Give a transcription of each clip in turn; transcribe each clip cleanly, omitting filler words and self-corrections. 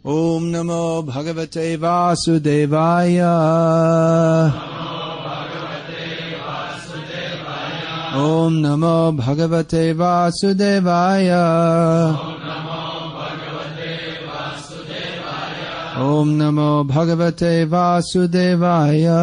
Om Namo Bhagavate Vasudevaya. Om Namo Bhagavate Vasudevaya. Om Namo Bhagavate Vasudevaya.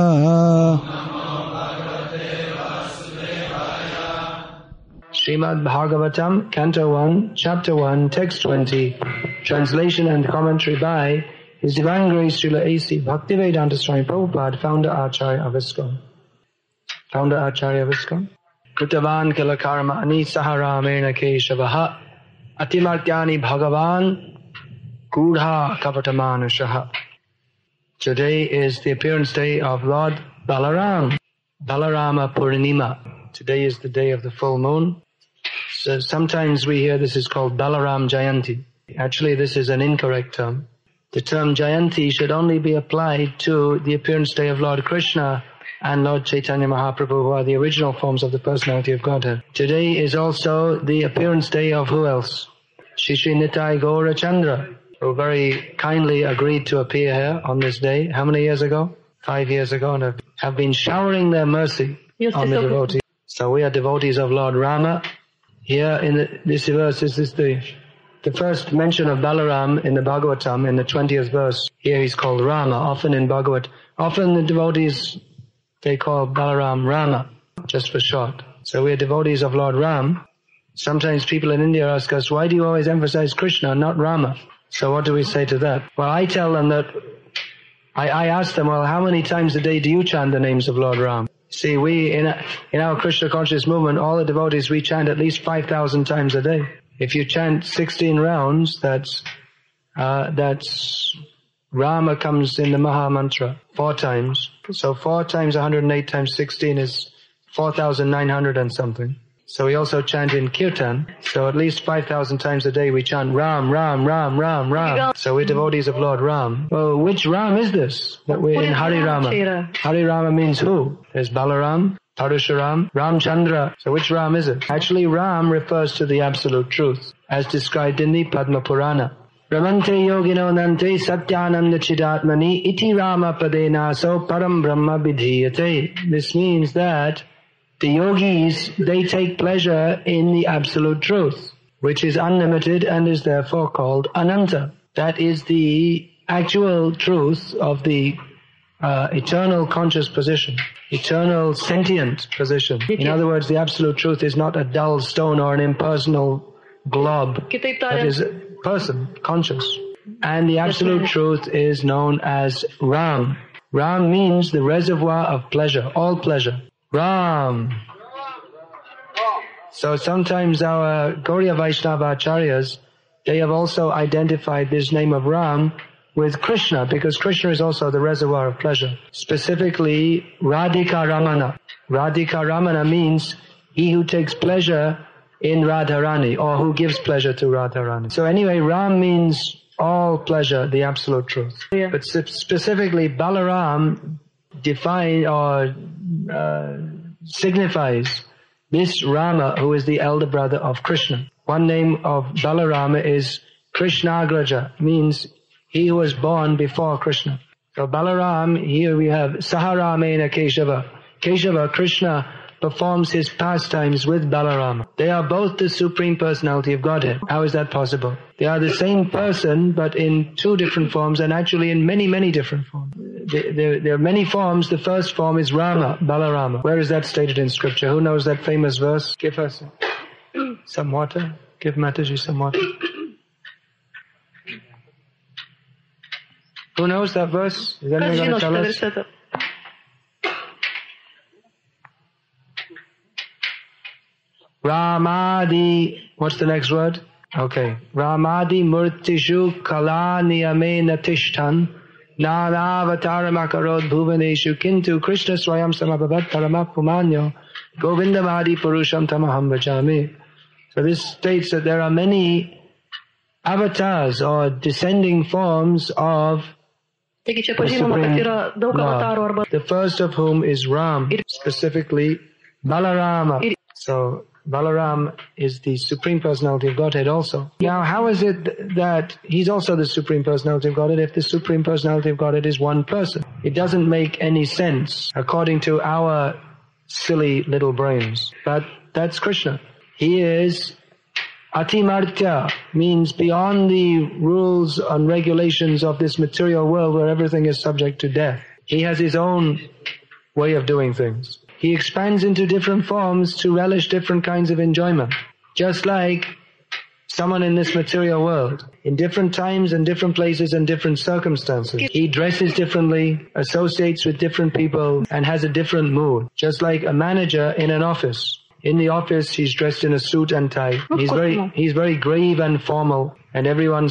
Srimad Bhagavatam, Canto 1, Chapter 1, Text 20, translation and commentary by His Divine Grace Srila A.C. Bhaktivedanta Swami Prabhupada, Founder Acharya of ISKCON. Founder Acharya of ISKCON. Kritavan kila karma ani saharamena keshavaha atimartyani bhagavan gudha kavatamanushaha. Today is the appearance day of Lord Balarama, Balarama Purnima. Today is the day of the full moon. So sometimes we hear this is called Balaram Jayanti. Actually, this is an incorrect term. The term Jayanti should only be applied to the appearance day of Lord Krishna and Lord Chaitanya Mahaprabhu, who are the original forms of the personality of Godhead. Today is also the appearance day of who else? Shri Shri Nitai Gaura Chandra, who very kindly agreed to appear here on this day. How many years ago? 5 years ago, and have been showering their mercy on the devotees. So we are devotees of Lord Rama. Here in this verse, this is the first mention of Balaram in the Bhagavatam, in the 20th verse. Here he's called Rama. Often the devotees, they call Balaram Rama, just for short. So we are devotees of Lord Ram. Sometimes people in India ask us, why do you always emphasize Krishna, not Rama? So what do we say to that? Well, I tell them that, I ask them, well, how many times a day do you chant the names of Lord Ram? See, we, in our Krishna conscious movement, all the devotees, we chant at least 5,000 times a day. If you chant 16 rounds, that's Rama comes in the Maha Mantra 4 times. So 4 times 108 times 16 is 4,900 and something. So we also chant in Kirtan. So at least 5,000 times a day we chant Ram, Ram, Ram, Ram, Ram. So we're devotees of Lord Ram. Well, which Ram is this? That we're in Hari Rama. Hari Rama means who? There's Balaram, Parashuram, Ramchandra. So which Ram is it? Actually, Ram refers to the absolute truth, as described in the Padma Purana. Ramante yogino nante satyananda chidatmani iti Rama padena so param brahma vidhiyate. This means that the yogis, they take pleasure in the absolute truth, which is unlimited and is therefore called Ananta. That is the actual truth of the eternal conscious position, eternal sentient position. In other words, the absolute truth is not a dull stone or an impersonal glob. That is a person, conscious. And the absolute truth is known as Ram. Ram means the reservoir of pleasure, all pleasure. Ram. So sometimes our Gauriya Vaishnava Acharyas, they have also identified this name of Ram with Krishna, because Krishna is also the reservoir of pleasure. Specifically, Radhika Ramana. Radhika Ramana means he who takes pleasure in Radharani, or who gives pleasure to Radharani. So anyway, Ram means all pleasure, the absolute truth. Yeah. But specifically, Balaram signifies this Rama, who is the elder brother of Krishna. One name of Balarama is Krishnagraja, means he who was born before Krishna. So Balaram, here we have Saharamena Keshava. Keshava, Krishna, performs his pastimes with Balarama. They are both the Supreme Personality of Godhead. How is that possible? They are the same person, but in 2 different forms, and actually in many, many different forms. There are many forms. The first form is Rama, Balarama. Where is that stated in scripture? Who knows that famous verse? Give us some water. Give Mataji some water. Who knows that verse? Is anyone going to tell us? Ramadi, what's the next word? Okay. Ramadi murtishu kala niyamena tishtan nanavataram akarod bhuvaneshu kintu Krishna swayam samabhavat paramapumanyo govindamadi purusham tamaham bhajami. So this states that there are many avatars or descending forms of the Supreme Lord. The first of whom is Ram, specifically Balarama. So Balaram is the Supreme Personality of Godhead also. Now, how is it that he's also the Supreme Personality of Godhead if the Supreme Personality of Godhead is one person? It doesn't make any sense according to our silly little brains. But that's Krishna. He is Atimartya, means beyond the rules and regulations of this material world where everything is subject to death. He has his own way of doing things. He expands into different forms to relish different kinds of enjoyment. Just like someone in this material world, in different times and different places and different circumstances. He dresses differently, associates with different people, and has a different mood. Just like a manager in an office. In the office, he's dressed in a suit and tie. He's very grave and formal, and everyone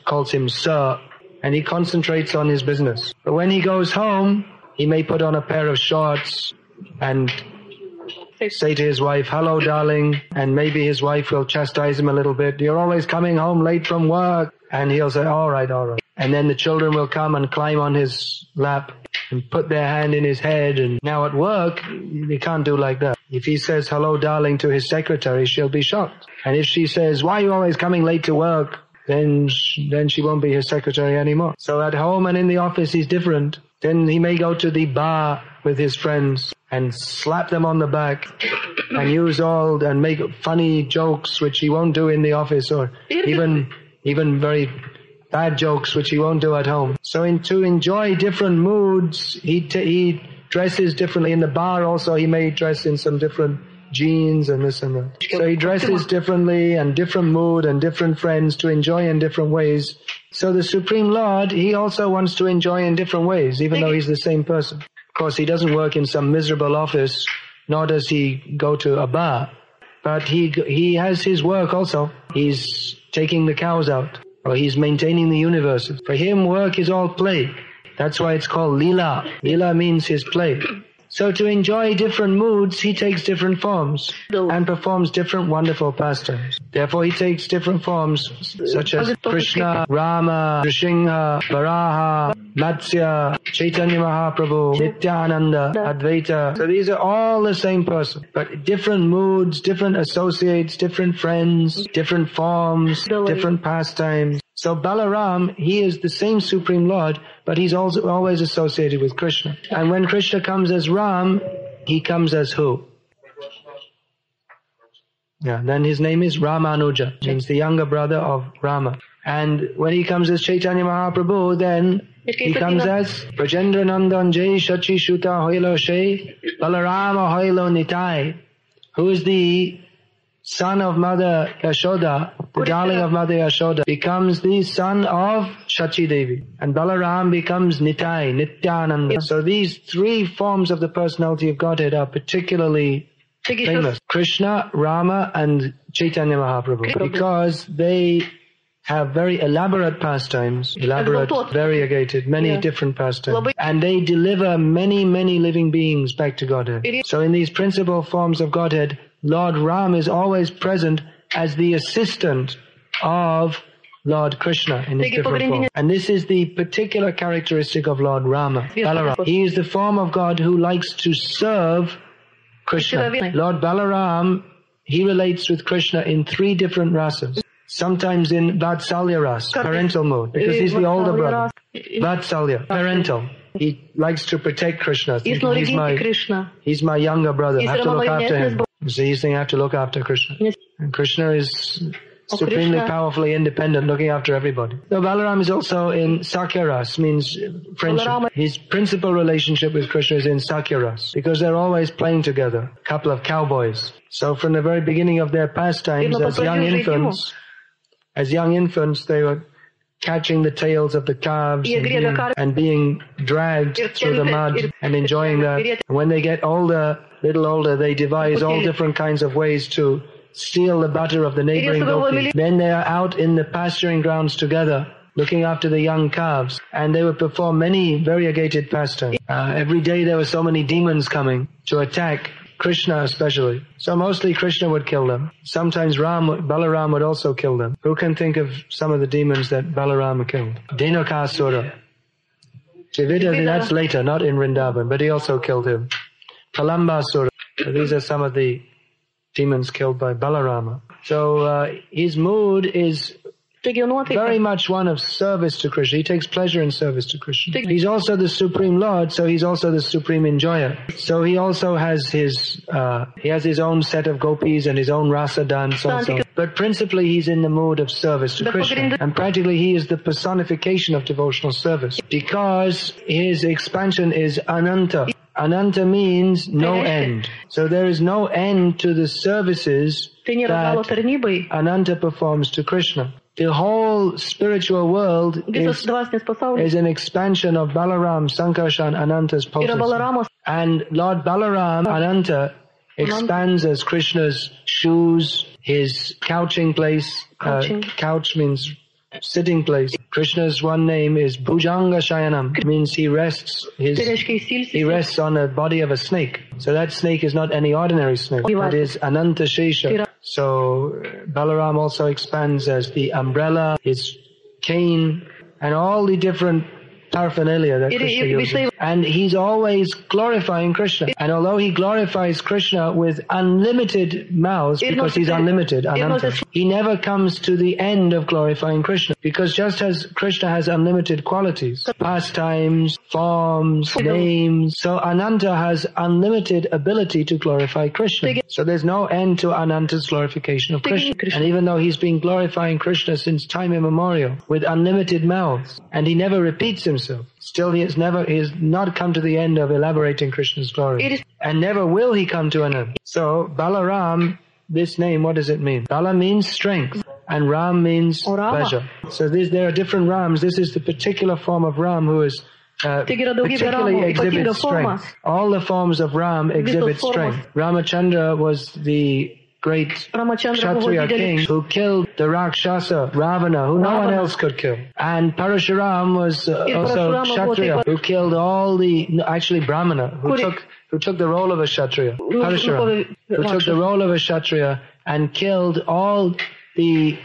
calls him sir, and he concentrates on his business. But when he goes home, he may put on a pair of shorts and say to his wife, hello darling, and maybe his wife will chastise him a little bit. You're always coming home late from work. And he'll say, all right. And then the children will come and climb on his lap and put their hand in his head. And now at work, they can't do like that. If he says hello darling to his secretary, she'll be shocked. And if she says, why are you always coming late to work? Then she won't be his secretary anymore. So at home and in the office, he's different. Then he may go to the bar with his friends and slap them on the back and and make funny jokes which he won't do in the office, or even very bad jokes which he won't do at home. So to enjoy different moods, he dresses differently. In the bar also, he may dress in some different jeans and this and that. So he dresses differently and different mood and different friends to enjoy in different ways. So the Supreme Lord, he also wants to enjoy in different ways, even though he's the same person. Of course, he doesn't work in some miserable office, nor does he go to a bar. But he has his work also. He's taking the cows out, or he's maintaining the universes. For him, work is all play. That's why it's called Leela. Leela means his play. So to enjoy different moods, he takes different forms and performs different wonderful pastimes. Therefore, he takes different forms such as Krishna, Rama, Nrsimha, Varaha, Matsya, Chaitanya Mahaprabhu, Nityananda, Advaita. So these are all the same person, but different moods, different associates, different friends, different forms, different pastimes. So Balaram, he is the same Supreme Lord, but he's also always associated with Krishna. And when Krishna comes as Ram, he comes as who? Yeah, then his name is Ramanuja, means the younger brother of Rama. And when he comes as Chaitanya Mahaprabhu, then he comes as Brajendra Nandan Jai Shachi Shuta Hoilo Shai Balarama Hoilo Nitai, who is the son of Mother Yashoda, the darling of Mother Yashoda, becomes the son of Shachi Devi. And Balaram becomes Nitai, Nityananda. So these three forms of the personality of Godhead are particularly famous. Krishna, Rama, and Chaitanya Mahaprabhu. Because they have very elaborate pastimes, variegated, many different pastimes. And they deliver many, many living beings back to Godhead. So in these principal forms of Godhead, Lord Ram is always present as the assistant of Lord Krishna in his different forms. And this is the particular characteristic of Lord Rama, Balaram. He is the form of God who likes to serve Krishna. Lord Balaram, he relates with Krishna in three different rasas. Sometimes in Vatsalya ras, parental mode, because he's the older brother. Vatsalya, parental. He likes to protect Krishna. He's my younger brother. I have to look after him. So he's saying I have to look after Krishna. And Krishna is supremely powerfully independent, looking after everybody. So Balaram is also in Sakhya ras, means friendship. His principal relationship with Krishna is in Sakhya ras, because they're always playing together, a couple of cowboys. So from the very beginning of their pastimes, as young infants, they were catching the tails of the calves and being dragged through the mud and enjoying that. And when they get little older, they devise all different kinds of ways to steal the butter of the neighboring gopis. Then they are out in the pasturing grounds together, looking after the young calves, and they would perform many variegated pastimes. Every day there were so many demons coming to attack Krishna especially. So mostly Krishna would kill them. Sometimes Balaram would also kill them. Who can think of some of the demons that Balarama killed? Dhenukasura. Jivida, that's later, not in Vrindavan, but he also killed him. Pralambasura. These are some of the demons killed by Balarama. So his mood is very much one of service to Krishna. He takes pleasure in service to Krishna. He's also the Supreme Lord, so he's also the Supreme Enjoyer. So he also has his own set of gopis and his own rasa dance also. But principally he's in the mood of service to Krishna. And practically he is the personification of devotional service. Because his expansion is ananta. Ananta means no end. So there is no end to the services that Ananta performs to Krishna. The whole spiritual world is an expansion of Balaram, Sankarshan, Ananta's potency. And Lord Balaram, Ananta, expands as Krishna's shoes, his couching place. Couch means sitting place. Krishna's one name is Bhujanga Shayanam. Means he rests on the body of a snake. So that snake is not any ordinary snake. That is Ananta Shesha. So Balaram also expands as the umbrella, his cane, and all the different paraphernalia that Krishna uses. And he's always glorifying Krishna. And although he glorifies Krishna with unlimited mouths, because he's unlimited, Ananta, he never comes to the end of glorifying Krishna. Because just as Krishna has unlimited qualities, pastimes, forms, names, so Ananta has unlimited ability to glorify Krishna. So there's no end to Ananta's glorification of Krishna. And even though he's been glorifying Krishna since time immemorial, with unlimited mouths, and he never repeats himself, still he has not come to the end of elaborating Krishna's glory. And never will he come to an end. So Balaram, this name, what does it mean? Bala means strength, and Ram means pleasure. So there are different Rams. This is the particular form of Ram who is particularly exhibits strength. All the forms of Ram exhibit strength. Ramachandra was the great Kshatriya king who killed the Rakshasa, Ravana, who no one else could kill. And Parashuram was also Kshatriya, who killed Brahmana, who took the role of a Kshatriya. Parashuram, who took the role of a Kshatriya and killed all the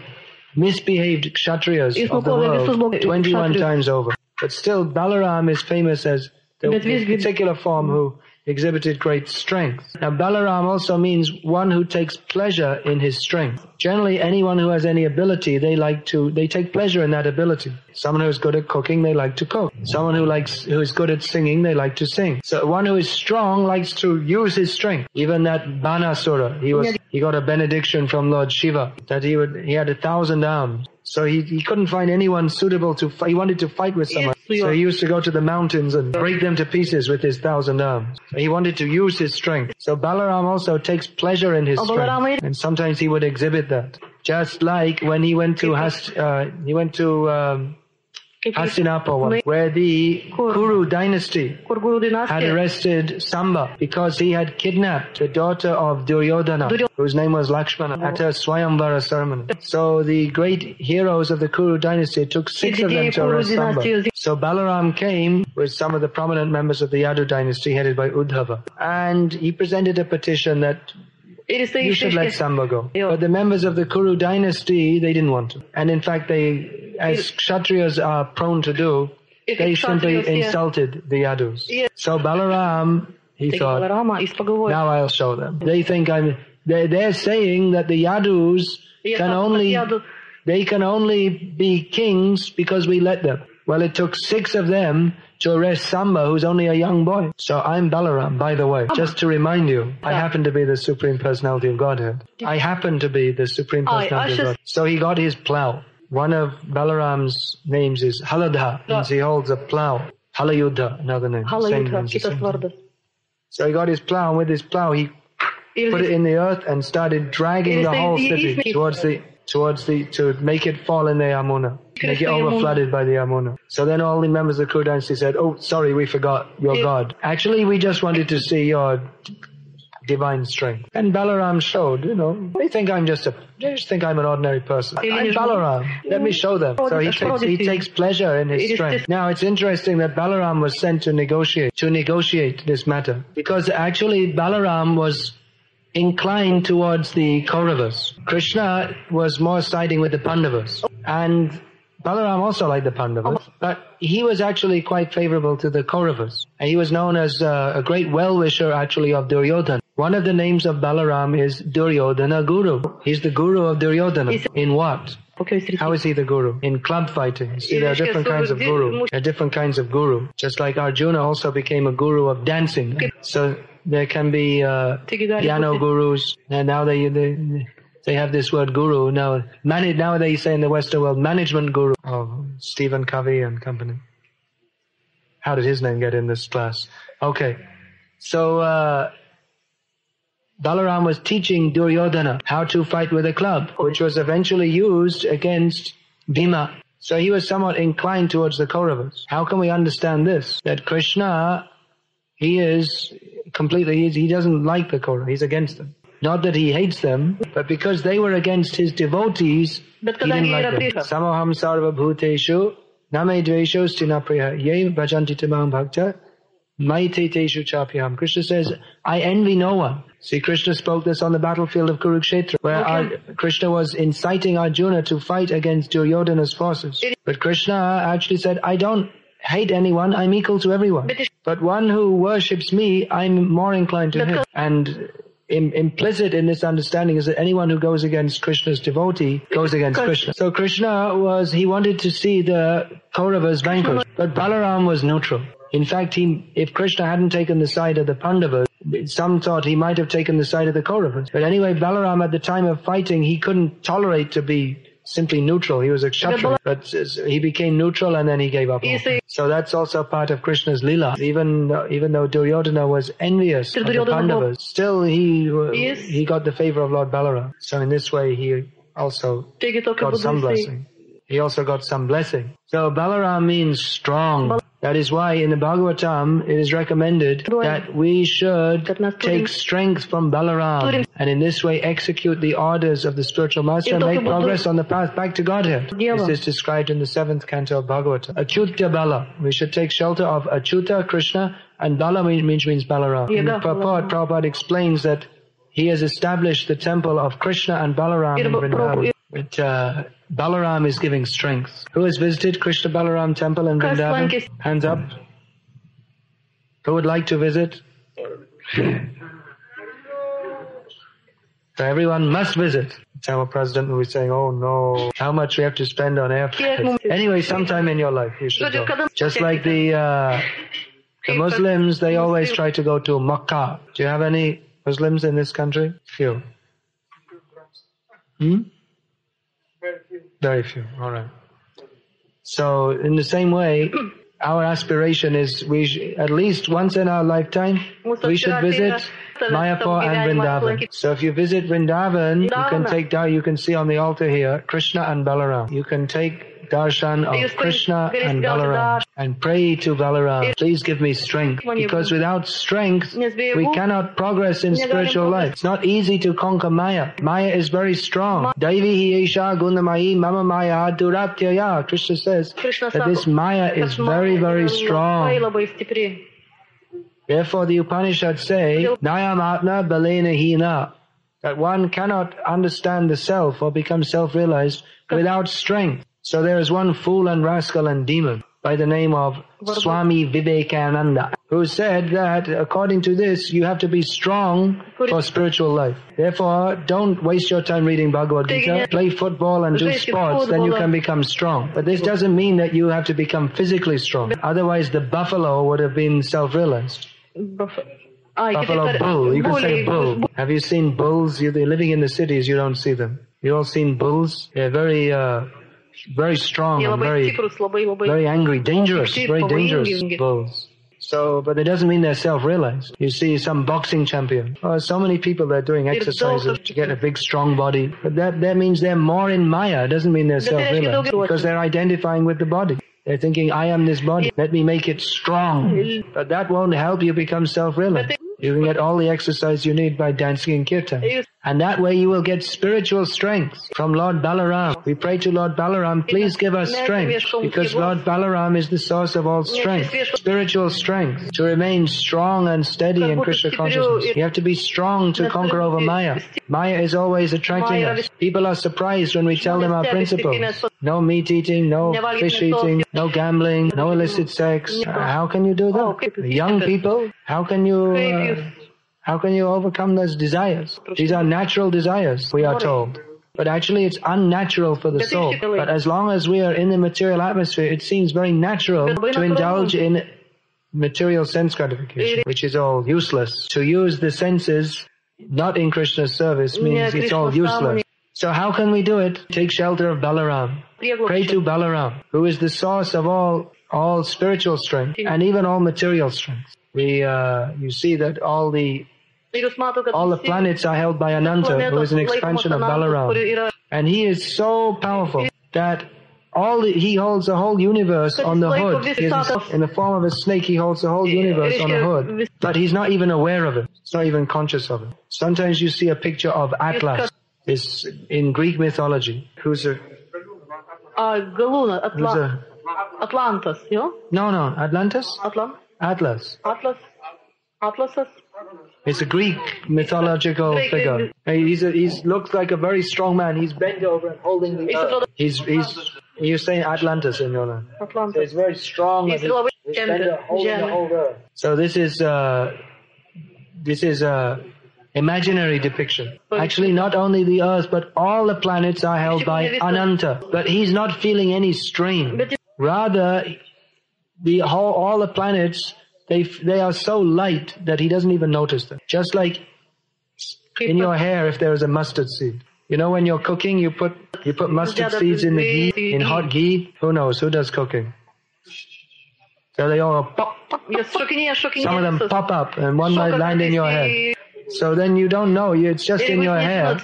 misbehaved Kshatriyas of the world 21 times over. But still, Balaram is famous as the particular form who exhibited great strength. Now Balaram also means one who takes pleasure in his strength. Generally, anyone who has any ability, they take pleasure in that ability. Someone who is good at cooking, they like to cook. Someone who is good at singing, they like to sing. So one who is strong likes to use his strength. Even that Banasura, he got a benediction from Lord Shiva that he had 1,000 arms. So he couldn't find anyone suitable to fight. He wanted to fight with someone. So he used to go to the mountains and break them to pieces with his 1,000 arms. So he wanted to use his strength. So Balaram also takes pleasure in his strength. And sometimes he would exhibit that. Just like when he went to Hastinapur, where the Kuru dynasty had arrested Samba because he had kidnapped the daughter of Duryodhana, whose name was Lakshmana, at a Swayamvara ceremony. So the great heroes of the Kuru dynasty took 6 of them to arrest Samba. So Balaram came with some of the prominent members of the Yadu dynasty headed by Uddhava, and he presented a petition that you should let Samba go. But the members of the Kuru dynasty, they didn't want to. And in fact, as Kshatriyas are prone to do, they simply insulted the Yadus. So Balaram, he thought, now I'll show them. They're saying that the Yadus can only be kings because we let them. Well, it took 6 of them to arrest Samba, who's only a young boy. So I'm Balaram, by the way. Just to remind you, I happen to be the Supreme Personality of Godhead. I happen to be the Supreme Personality of Godhead. So he got his plow. One of Balaram's names is Haladha, means he holds a plow. Halayuddha, another name. So he got his plow, and with his plow he put it in the earth and started dragging the whole city to make it fall in the Yamuna. Make it overflooded by the Yamuna. So then all the members of the Kuru dynasty said, "Oh, sorry, we forgot your God. Actually, we just wanted to see your divine strength." And Balaram showed, they think they just think I'm an ordinary person. I'm Balaram. Let me show them. So he takes pleasure in his strength. Now it's interesting that Balaram was sent to negotiate this matter. Because actually Balaram was inclined towards the Kauravas. Krishna was more siding with the Pandavas. And Balaram also liked the Pandavas, but he was actually quite favorable to the Kauravas. And he was known as a great well-wisher actually of Duryodhana. One of the names of Balaram is Duryodhana Guru. He's the guru of Duryodhana. In what? How is he the guru? In club fighting. See, there are different kinds of guru. There are different kinds of guru. Just like Arjuna also became a guru of dancing. So there can be piano gurus, and now they have this word guru. Now they say in the Western world management guru. Oh, Stephen Covey and company. How did his name get in this class? Okay, so Balaram was teaching Duryodhana how to fight with a club, which was eventually used against Bhima. So he was somewhat inclined towards the Kauravas. How can we understand this? That Krishna, he doesn't like the Kauravas, he's against them. Not that he hates them, but because they were against his devotees, he didn't like them. Samoham sarva bhuteshu, name dvesho stina priya, ye bhajanti tamam bhakta, maite teshu chapyam. Krishna says, I envy no one. See, Krishna spoke this on the battlefield of Kurukshetra, where Krishna was inciting Arjuna to fight against Duryodhana's forces. But Krishna actually said, I don't hate anyone, I'm equal to everyone. But one who worships me, I'm more inclined to him. And implicit in this understanding is that anyone who goes against Krishna's devotee goes against Krishna. So Krishna he wanted to see the Kauravas vanquished. But Balaram was neutral. In fact, if Krishna hadn't taken the side of the Pandavas, some thought he might have taken the side of the Kauravas. But anyway, Balaram at the time of fighting, he couldn't tolerate to be simply neutral. He was a Kshatriya. But he became neutral and then he gave up. So that's also part of Krishna's lila. Even though Duryodhana was envious of the Pandavas, still he got the favor of Lord Balaram. So in this way he also got some blessing. He also got some blessing. So Balaram means strong. That is why in the Bhagavatam it is recommended that we should take strength from Balaram and in this way execute the orders of the spiritual master and make progress on the path back to Godhead. This is described in the 7th canto of Bhagavatam. Achyuta Bala. We should take shelter of Achyuta, Krishna, and Bala means Balaram. In the purport, Prabhupada explains that he has established the temple of Krishna and Balaram in Vrindavan. But Balaram is giving strength. Who has visited Krishna Balaram temple in Vrindavan? Hands up. Who would like to visit? So everyone must visit. The Tamil president will be saying, oh no, how much we have to spend on airfares. Anyway, sometime in your life you should go. Just like the Muslims, they always try to go to Makkah. Do you have any Muslims in this country? Few. Very few. All right. So in the same way, our aspiration is at least once in our lifetime, we should visit Mayapur and Vrindavan. So if you visit Vrindavan, you can see on the altar here, Krishna and Balaram. You can take darshan of Krishna and Balaram and pray to Balaram, please give me strength. Because without strength, we cannot progress in spiritual life. It's not easy to conquer Maya. Maya is very strong. Daivi Esha Gunamayi Mama Maya Duratyaya. Krishna says that this Maya is very, very strong. Therefore the Upanishads say, Nayam Atma Balena Hina, that one cannot understand the self or become self-realized without strength. So there is one fool and rascal and demon by the name of Swami Vivekananda, who said that according to this, you have to be strong for spiritual life. Therefore, don't waste your time reading Bhagavad-gita. Play football and do sports, then you can become strong. But this doesn't mean that you have to become physically strong. Otherwise, the buffalo would have been self-realized. Buffalo bull. You can say bull. Have you seen bulls? You're living in the cities, you don't see them. You all seen bulls? They're very strong and very angry, dangerous, very dangerous bulls. So, but it doesn't mean they're self-realized. You see some boxing champion. Oh, so many people that are doing exercises to get a big, strong body. But that means they're more in Maya. It doesn't mean they're self-realized. Because they're identifying with the body. They're thinking, I am this body. Let me make it strong. But that won't help you become self-realized. You can get all the exercise you need by dancing in kirtan. And that way you will get spiritual strength from Lord Balaram. We pray to Lord Balaram, please give us strength, because Lord Balaram is the source of all strength. Spiritual strength, to remain strong and steady in Krishna consciousness. You have to be strong to conquer over Maya. Maya is always attracting us. People are surprised when we tell them our principles. No meat eating, no fish eating, no gambling, no illicit sex. How can you do that? Young people, how can How can you overcome those desires? These are natural desires, we are told. But actually it's unnatural for the soul. But as long as we are in the material atmosphere, it seems very natural to indulge in material sense gratification, which is all useless. To use the senses not in Krishna's service means it's all useless. So how can we do it? Take shelter of Balaram. Pray to Balaram, who is the source of all spiritual strength and even all material strength. You see that all the planets are held by Ananta, who is an expansion of Balaram. And he is so powerful that he holds the whole universe on the hood. In the form of a snake, he holds the whole universe on the hood. But he's not even aware of it. He's not even conscious of it. Sometimes you see a picture of Atlas. Is in Greek mythology. Atlantis, yeah? No, Atlantis? Atlas. Atlas. It's a Greek mythological figure. He looks like a very strong man. He's bent over and holding the earth. You're saying Atlantis in your name. Atlantis. So he's very strong. He's bent over holding the whole earth. So this is imaginary depiction. Actually, not only the earth, but all the planets are held by Ananta. But he's not feeling any strain. Rather, all the planets, they are so light that he doesn't even notice them. Just like in your hair, if there is a mustard seed. You know, when you're cooking, you put mustard seeds in the ghee, in hot ghee. Who knows? Who does cooking? So they all pop. Some of them pop up, and one might land in your head. So then you don't know, it's just in your hair.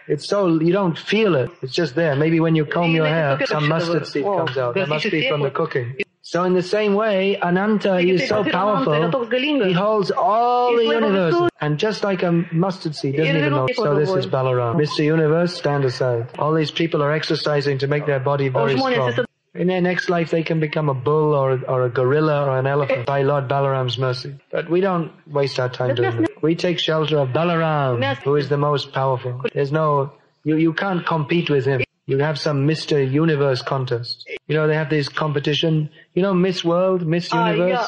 It's so, you don't feel it. It's just there. Maybe when you comb your hair, some mustard seed comes out. That must be from the cooking. So in the same way, Ananta, he is so powerful, he holds all the universe. And just like a mustard seed, doesn't even know. So this is Balaram. Mr. Universe, stand aside. All these people are exercising to make their body very strong. In their next life, they can become a bull or a gorilla or an elephant by Lord Balaram's mercy. But we don't waste our time doing that. We take shelter of Balaram, who is the most powerful. There's no, you can't compete with him. You have some Mr. Universe contest. You know, they have this competition. You know, Miss World, Miss Universe.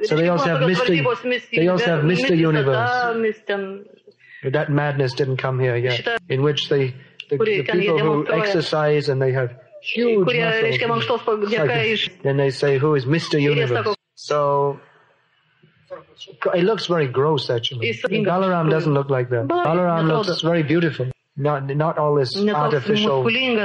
So they also have Mr. Universe. That madness didn't come here yet. In which the people who exercise and they have huge muscles. Then they say, who is Mr. Universe? So it looks very gross, actually. Balaram doesn't look like that. Balaram looks very beautiful. Not all this artificial muscles. Even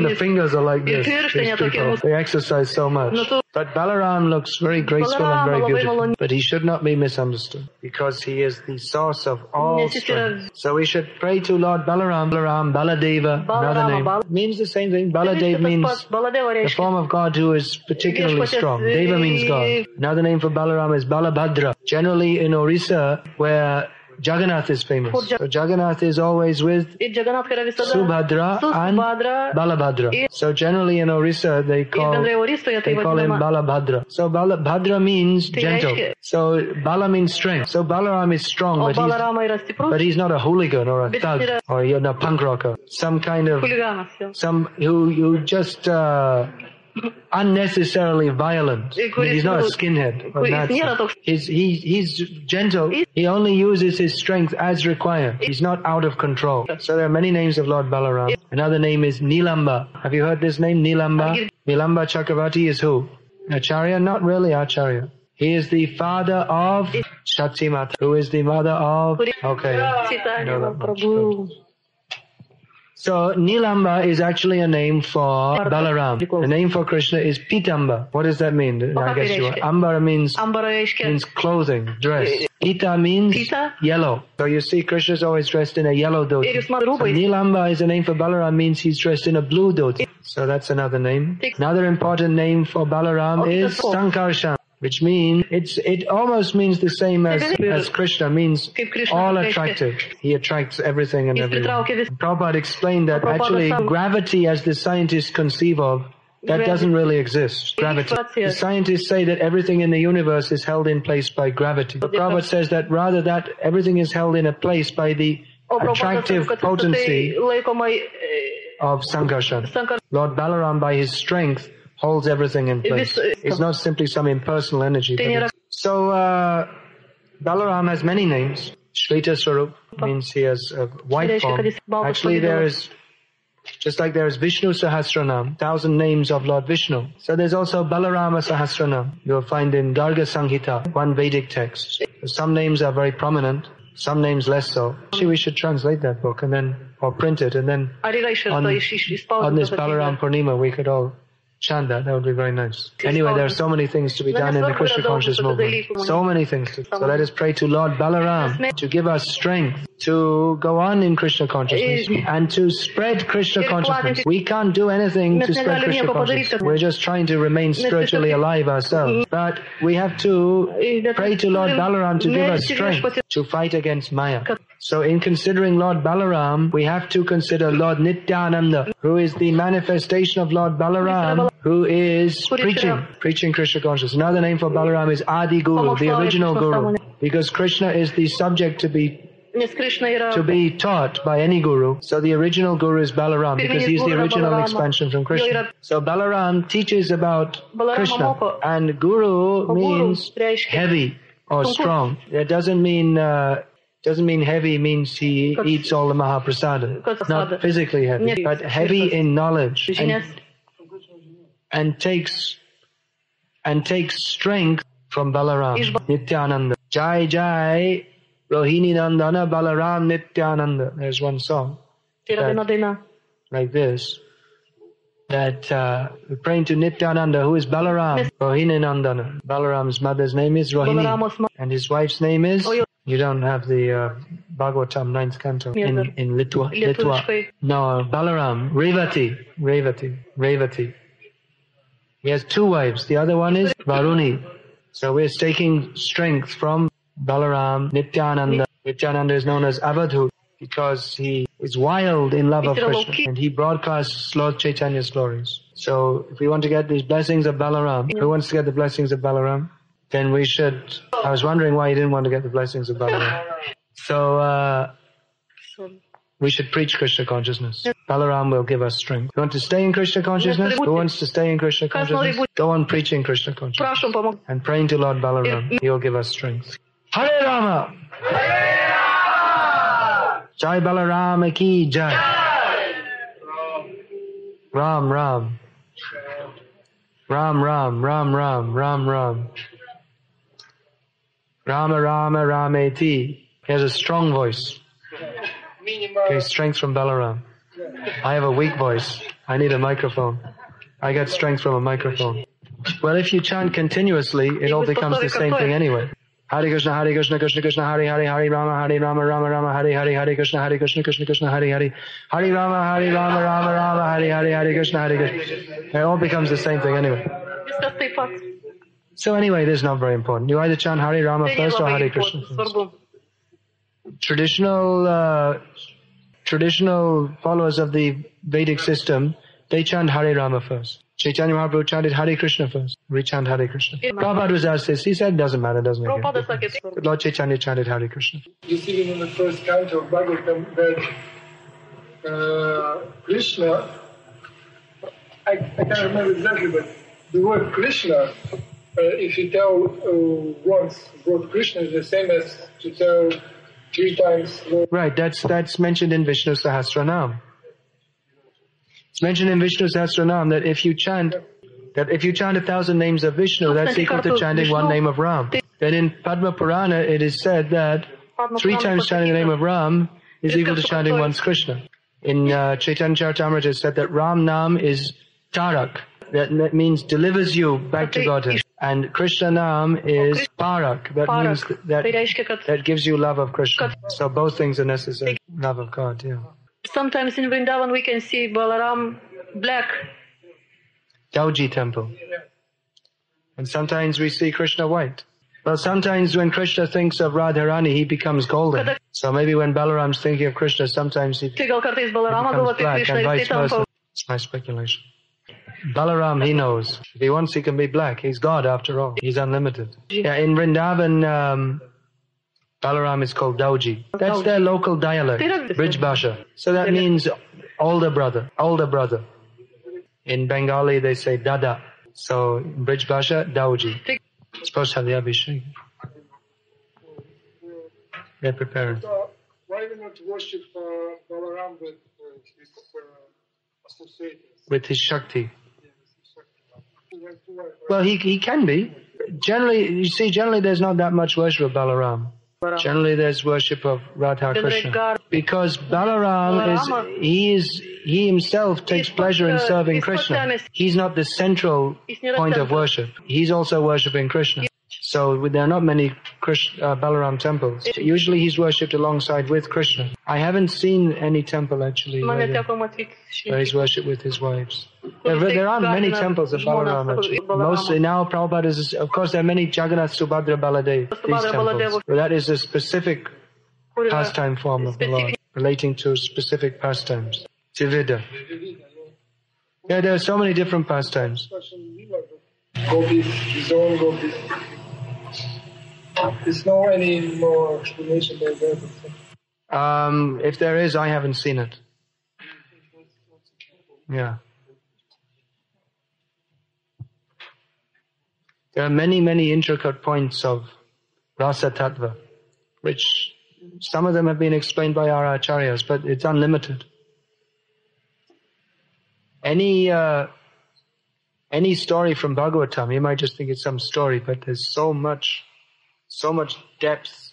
the fingers are like this. These people, they exercise so much. But Balaram looks very graceful and very beautiful. But he should not be misunderstood, because he is the source of all strength. So we should pray to Lord Balaram, Baladeva, another name. It means the same thing. Baladev means the form of God who is particularly strong. Deva means God. Another name for Balaram is Balabhadra. Generally in Orissa, where Jagannath is famous. So Jagannath is always with Subhadra and Balabhadra. So generally in Orissa they call him Balabhadra. So Balabhadra means gentle. So Bala means strength. So Balaram is strong, but he's not a hooligan or a thug or a punk rocker. Some kind of who just unnecessarily violent. He's not a skinhead. He's gentle. He only uses his strength as required. He's not out of control. So there are many names of Lord Balaram. Another name is Nilamba. Have you heard this name, Nilamba? Nilamba Chakravarti is who? Acharya? Not really Acharya. He is the father of Shatsimata, who is the mother of... Okay. So Nilamba is actually a name for Balaram. The name for Krishna is Pitamba. What does that mean? Ambara means clothing, dress. Pita means yellow. So you see Krishna is always dressed in a yellow dhoti. So Nilamba is a name for Balaram, means he's dressed in a blue dhoti. So that's another name. Another important name for Balaram is Sankarshan, which means it almost means the same as Krishna, means all attractive. He attracts everything and everyone. Prabhupada explained that actually gravity, as the scientists conceive of, that doesn't really exist. Gravity. The scientists say that everything in the universe is held in place by gravity. But Prabhupada says that rather that everything is held in a place by the attractive potency of Sankarshan. Lord Balaram, by his strength, holds everything in place. It's not simply some impersonal energy. So Balaram has many names. Shveta Swarup means he has a white form. Actually, there is, just like there is Vishnu Sahasranam, 1,000 names of Lord Vishnu. So there's also Balarama Sahasranam. You'll find in Garga Samhita, one Vedic text. Some names are very prominent, some names less so. Actually, we should translate that book and then, or print it, and then on this Balaram Purnima we could all chant that. That would be very nice. Anyway, there are so many things to be done in the Krishna conscious movement. So many things to do. So let us pray to Lord Balaram to give us strength to go on in Krishna consciousness and to spread Krishna consciousness. We can't do anything to spread Krishna consciousness. We're just trying to remain spiritually alive ourselves. But we have to pray to Lord Balaram to give us strength to fight against Maya. So in considering Lord Balaram, we have to consider Lord Nityananda, who is the manifestation of Lord Balaram, who is preaching Krishna consciousness. Another name for Balaram is Adi Guru, the original Guru, because Krishna is the subject to be taught by any guru. So the original guru is Balaram, because he's the original expansion from Krishna. So Balaram teaches about Krishna, and guru means heavy or strong. It doesn't mean heavy means he eats all the Mahaprasada. Not physically heavy, but heavy in knowledge, and takes strength from Balaram, Nityananda. Jai Jai Rohini Nandana Balaram Nityananda. There's one song like this, that we're praying to Nityananda, who is Balaram, Rohini Nandana. Balaram's mother's name is Rohini, and his wife's name is... You don't have the Bhagavatam 9th canto in Litua. No, Balaram, Revati. He has two wives. The other one is Varuni. So we're taking strength from Balaram, Nityananda. Nityananda is known as Avadhut because he is wild in love of Krishna, and he broadcasts Lord Chaitanya's glories. So if we want to get these blessings of Balaram, who wants to get the blessings of Balaram? Then we should... I was wondering why you didn't want to get the blessings of Balaram. So we should preach Krishna consciousness. Balaram will give us strength. You want to stay in Krishna consciousness? Who wants to stay in Krishna consciousness? Go on preaching Krishna consciousness and praying to Lord Balaram. He will give us strength. Hare Rama! Hare Rama! Jai Balarama ki Jai! Ram Ram. Ram Ram, Ram Ram, Ram Ram. Rama Rama Rameti. He has a strong voice. Okay, strength from Balaram. I have a weak voice. I need a microphone. I get strength from a microphone. Well, if you chant continuously, it all becomes the same thing anyway. Hare Krishna, Krishna Krishna, Hare Hare, Hare Rama, Rama, Hare Hare, Hare Krishna, Krishna Krishna, Hare Hare, Hare Rama, Rama, Hare Hare, Hare Krishna, Krishna. It all becomes the same thing anyway. So anyway, this is not very important. You either chant Hare Rama first or Hare Krishna first. Traditional followers of the Vedic system, they chant Hare Rama first. Chaitanya Mahaprabhu chanted Hare Krishna first. We chant Hare Krishna. Prabhupada was asked this. He said, doesn't matter, doesn't make any difference. But Lord Chaitanya chanted Hare Krishna. You see in the first canto of Bhagavatam that Krishna, I can't remember exactly, but the word Krishna, if you tell once word Krishna, is the same as to tell 3 times. Right, that's mentioned in Vishnu Sahasranam. It's mentioned in Vishnu Sahasranam that if you chant 1,000 names of Vishnu, that's equal to chanting one name of Ram. Then in Padma Purana, it is said that 3 times chanting the name of Ram is equal to chanting once Krishna. In Chaitanya Charitamrita, it said that Ram Nam is Tarak. That means delivers you back to Godhead. And Krishna Nam is Parak. That means that gives you love of Krishna. So both things are necessary. Love of God, yeah. Sometimes in Vrindavan we can see Balaram black. Dauji temple. And sometimes we see Krishna white. Well, sometimes when Krishna thinks of Radharani, he becomes golden. So maybe when Balaram's thinking of Krishna, sometimes he becomes black and vice versa. It's my speculation. Balaram, he knows. If he wants, he can be black. He's God after all. He's unlimited. Yeah, in Vrindavan, Balaram is called Dauji. That's their local dialect, Brij Bhasha. So that means older brother. In Bengali, they say Dada. So in Brij Bhasha, Dauji. It's supposed to have the Abhishek. They're preparing. Why we not worship Balaram with his associates? With his Shakti. Well, he can be. Generally there's not that much worship of Balaram. Generally there's worship of Radha Krishna. Because Balaram he himself takes pleasure in serving Krishna. He's not the central point of worship. He's also worshipping Krishna. So there are not many Balaram temples. Usually he's worshipped alongside with Krishna. I haven't seen any temple actually where he's worshipped with his wives. There aren't many temples of Balaram actually. Mostly now Prabhupada is, of course there are many Jagannath, Subhadra, Baladev, these temples. But that is a specific pastime form of the Lord, relating to specific pastimes. Tivida. Yeah, there are so many different pastimes. Gopis, his own gopis. There's no any more explanation about that. If there is, I haven't seen it. Yeah. There are many, many intricate points of Rasa Tattva, which some of them have been explained by our acharyas, but it's unlimited. Any story from Bhagavatam, you might just think it's some story, but there's so much depth.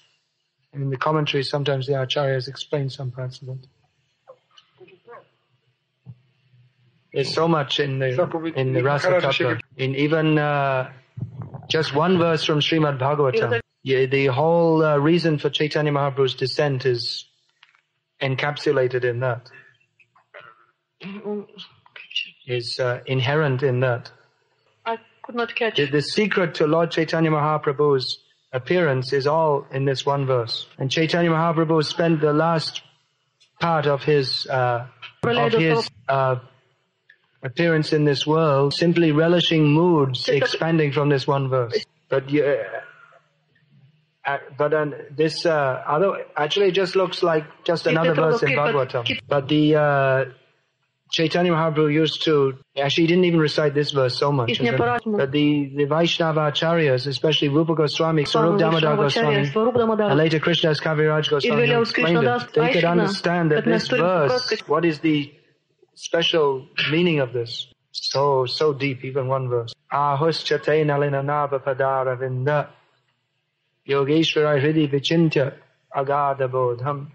And in the commentary, sometimes the acharyas explain some parts of it. There's so much in the Rasa Tattva. In even just one verse from Srimad Bhagavatam, the whole reason for Chaitanya Mahaprabhu's descent is encapsulated in that. Is inherent in that. I could not catch. The secret to Lord Chaitanya Mahaprabhu's appearance is all in this one verse. And Chaitanya Mahaprabhu spent the last part of his appearance in this world simply relishing moods expanding from this one verse. But this actually it just looks like just another verse in Bhagavatam. But the Chaitanya Mahaprabhu used to, actually he didn't even recite this verse so much. But the Vaishnava Acharyas, especially Rupa Goswami, Sarup Damodar Goswami, and later Krishnadas Kaviraj Goswami explained it. They could understand that this verse, what is the special meaning of this? So deep, even one verse. Ahus chate nalina nava padara vinda yogeshwara hridi vichintya agada bodham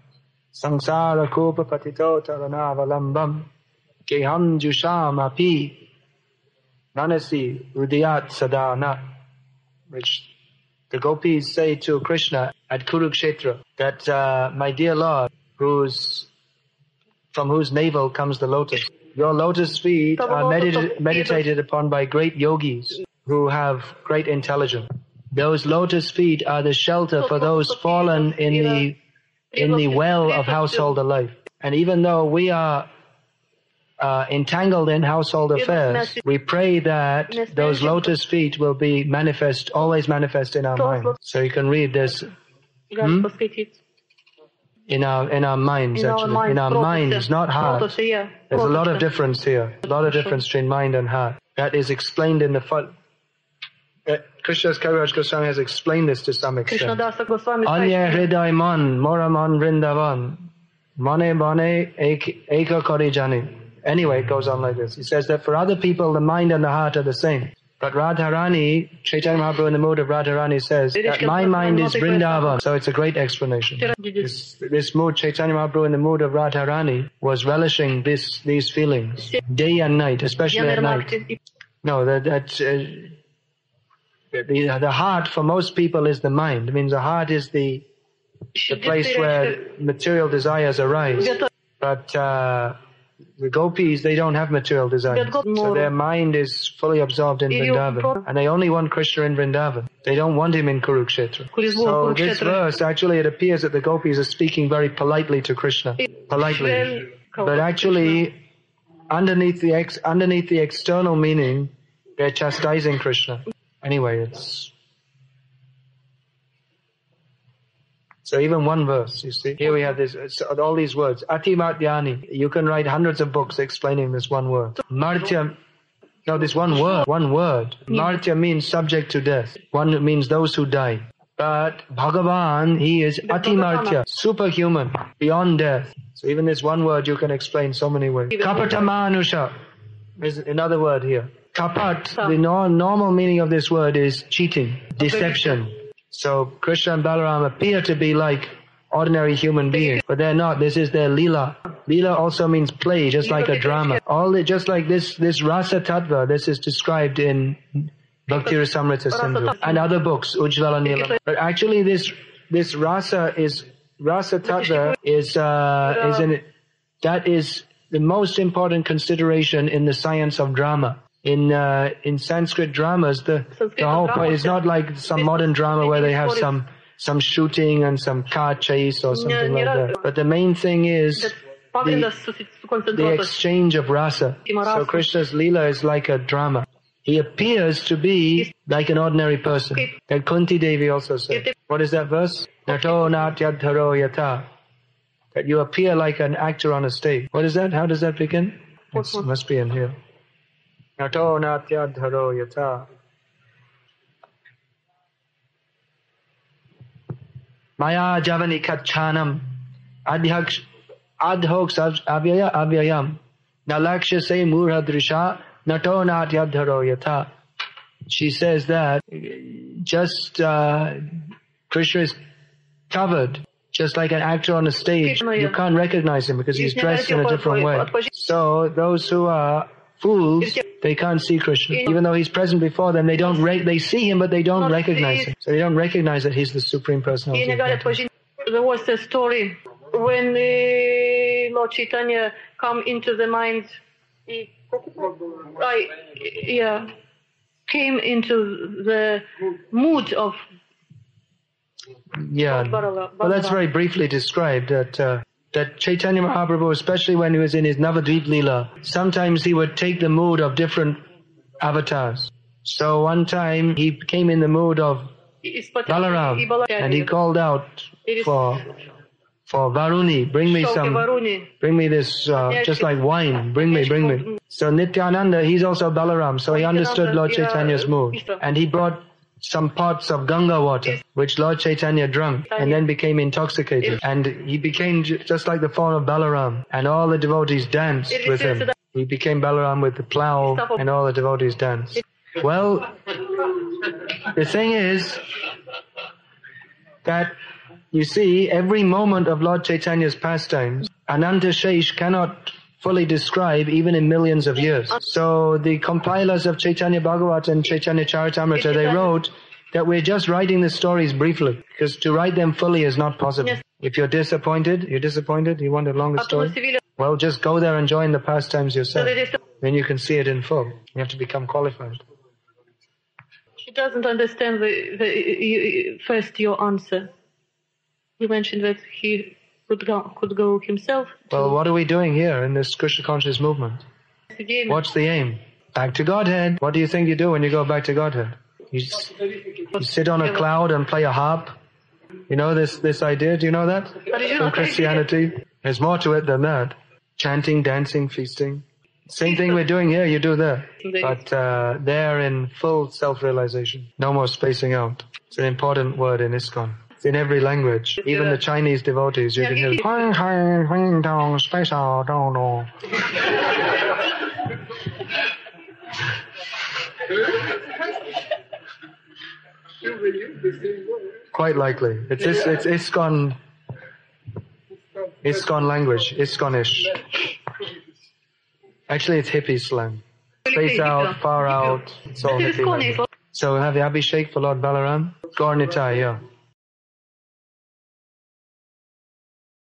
sangsara kopa patito taranava Keham jusham api nanasi udiyat sadana, which the gopis say to Krishna at Kurukshetra, that my dear Lord, from whose navel comes the lotus, your lotus feet are meditated upon by great yogis who have great intelligence. Those lotus feet are the shelter for those fallen in the well of household life. And even though we are entangled in household affairs, we pray that those lotus feet will be always manifest in our mind. So you can read this in our minds, actually. In our minds, not heart. There's a lot of difference here. A lot of difference between mind and heart. That is explained in the Krishnadas Kaviraj Goswami has explained this to some extent. Anya hriday man, moraman vrindavan, mane bane eka kori jani. Anyway, it goes on like this. He says that for other people, the mind and the heart are the same. But Radharani, Chaitanya Mahaprabhu in the mood of Radharani says that my mind is Vrindavan. So it's a great explanation. This mood, Chaitanya Mahaprabhu in the mood of Radharani was relishing these feelings day and night, especially at night. No, the heart for most people is the mind. It means the heart is the place where material desires arise. But the gopis, they don't have material desires. So their mind is fully absorbed in Vrindavan. And they only want Krishna in Vrindavan. They don't want him in Kurukshetra. So this verse, actually it appears that the gopis are speaking very politely to Krishna. Politely. But actually, underneath the external meaning, they're chastising Krishna. Anyway, so even one verse, you see. Here we have all these words. Atimatyani. You can write hundreds of books explaining this one word. Martya. No, this one word. Martya means subject to death. One means those who die. But Bhagavan, he is atimartya, superhuman, beyond death. So even this one word you can explain so many ways. Kapatamanusha is another word here. Kapat, the normal meaning of this word is cheating, deception. So Krishna and Balarama appear to be like ordinary human beings, but they're not. This is their lila. Lila also means play, just like a drama. Just like this rasa tattva, this is described in Bhakti Rasamrita Sindhu and other books, Ujjvala Neelam. But actually this rasa tattva that is the most important consideration in the science of drama. In Sanskrit dramas, the whole point is not like some modern drama where they have some shooting and some car chase or something like that. But the main thing is the exchange of rasa. So Krishna's Leela is like a drama. He appears to be like an ordinary person. That Kunti Devi also said. What is that verse? Nato natyadharo yata. That you appear like an actor on a stage. What is that? How does that begin? It must be in here. Nato natyadharo yata. Maya javani kachanam adhoks avyayam nalaksha se murha drisha nato natyadharo yata. She says that just Krishna is covered just like an actor on a stage. You can't recognize him because he's dressed in a different way. So those who are fools, they can't see Krishna. Even though he's present before them, they see him, but they don't recognize him. So they don't recognize that he's the Supreme Personality. There was a story when Lord Chaitanya come into the mind, came into the mood of Well, that's very briefly described that Chaitanya Mahaprabhu, especially when he was in his Navadvip Leela, sometimes he would take the mood of different avatars. So one time he came in the mood of Balaram, and he called out for Varuni, bring me this, just like wine, bring me. So Nityananda, he's also Balaram, so he understood Lord Chaitanya's mood, and he brought some pots of Ganga water, which Lord Chaitanya drank, and then became intoxicated. And he became just like the form of Balaram, and all the devotees danced with him. He became Balaram with the plow, and all the devotees danced. Well, the thing is that, you see, every moment of Lord Chaitanya's pastimes, Ananta Shesh cannot fully describe even in millions of years. So the compilers of Chaitanya Bhagavata and Chaitanya Charitamrita, they wrote that we're just writing the stories briefly, because to write them fully is not possible. If you're disappointed, you want a longer story? Well, just go there and join the pastimes yourself. Then you can see it in full. You have to become qualified. She doesn't understand first your answer. You mentioned that he could go himself. Well, what are we doing here in this Krishna conscious movement? What's the aim? Back to Godhead. What do you think you do when you go back to Godhead? You sit on a cloud and play a harp. You know this idea? Do you know that? From Christianity? There's more to it than that. Chanting, dancing, feasting. Same thing we're doing here, you do there. But they're in full self-realization. No more spacing out. It's an important word in ISKCON. In every language, even the Chinese devotees, you can hear quite likely. It's ISKCON language, ISKCON-ish. Actually, it's hippie slang. Space out, far out, it's all hippie language. So have the Abhishek for Lord Balaram? Gaur Nitai, yeah.